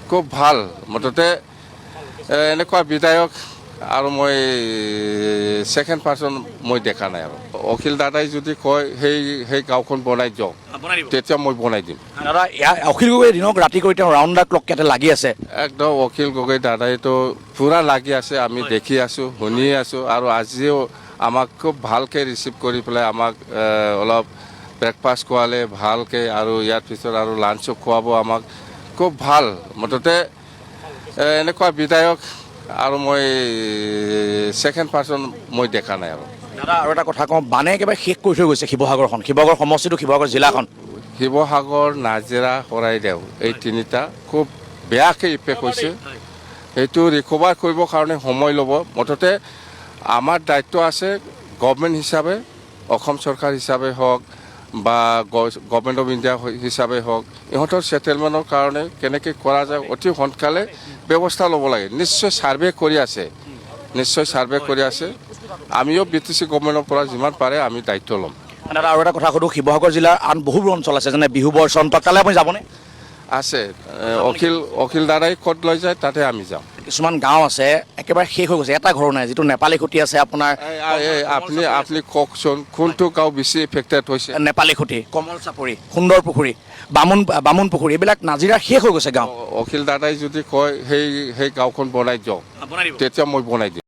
খুব ভাল মুঠতে এনেকুৱা বিধায়ক আৰু মই ছেকেণ্ড পাৰ্চন মই দেখা নাই আৰু অখিল দাদাই যদি কয় সেই গাঁওখন বনাই দিয়ক তেতিয়া মই বনাই দিম। দাদা অখিল গগৈ দিনক ৰাতি কৰি তেওঁ ৰাউণ্ড দা ক্লক ইয়াতে লাগি আছে। একদম অখিল গগৈ দাদাইতো পূৰা লাগি আছে, আমি দেখি আছোঁ, শুনি আছোঁ আৰু আজিও আমাক খুব ভালকৈ ৰিচিভ কৰি পেলাই আমাক অলপ ব্ৰেকফাষ্ট খোৱালে ভালকৈ আৰু ইয়াৰ পিছত আৰু লাঞ্চো খুৱাব আমাক খুব ভাল মুঠতে এনেকুৱা বিধায়ক আৰু মই ছেকেণ্ড পাৰ্চন মই দেখা নাই আৰু। দাদা আৰু এটা কথা কওঁ, বানে একেবাৰে শেষ কৰি থৈ গৈছে শিৱসাগৰখন, শিৱসাগৰ সমষ্টিটো, শিৱসাগৰ জিলাখন। শিৱসাগৰ, নাজিৰা, চৰাইদেউ এই তিনিটা খুব বেয়াকৈ ইফেক্ট হৈছে। সেইটো ৰিকভাৰ কৰিবৰ কাৰণে সময় ল'ব। মুঠতে আমাৰ দায়িত্ব আছে গভৰ্ণমেণ্ট হিচাপে, অসম চৰকাৰ হিচাপে হওক বা গভৰ্ণমেণ্ট অফ ইণ্ডিয়া হিচাপে হওক, ইহঁতৰ ছেটেলমেণ্টৰ কাৰণে কেনেকৈ কৰা যায় অতি সোনকালে ব্যৱস্থা ল'ব লাগে। নিশ্চয় ছাৰ্ভে কৰি আছে, আমিও BTC গভৰ্ণমেণ্টৰ পৰা যিমান পাৰে আমি দায়িত্ব ল'ম। দাদা আৰু এটা কথা সুধোঁ, শিৱসাগৰ জিলাৰ আন বহুবোৰ অঞ্চল আছে যেনে বিহুবৰ চন্ত্ৰক, তালৈ আপুনি যাবনে? আছে, অখিল দাদাই ক'ত লৈ যায় তাতে আমি যাম। কিছুমান গাঁও আছে একেবাৰে শেষ হৈ গৈছে, এটা ঘৰ নাই, যিটো নেপালী খুঁটি আছে আপোনাৰ। আপুনি কওকচোন কোনটো গাঁও বেছি এফেক্টেড হৈছে? নেপালী খুঁটি, কমল চাপৰি, সুন্দৰ পুখুৰী, বামুণ পুখুৰী, এইবিলাক নাজিৰা শেষ হৈ গৈছে গাঁও। অখিল দাদাই যদি কয় সেই গাঁওখন বনাই দিয়ক তেতিয়া মই বনাই দিম।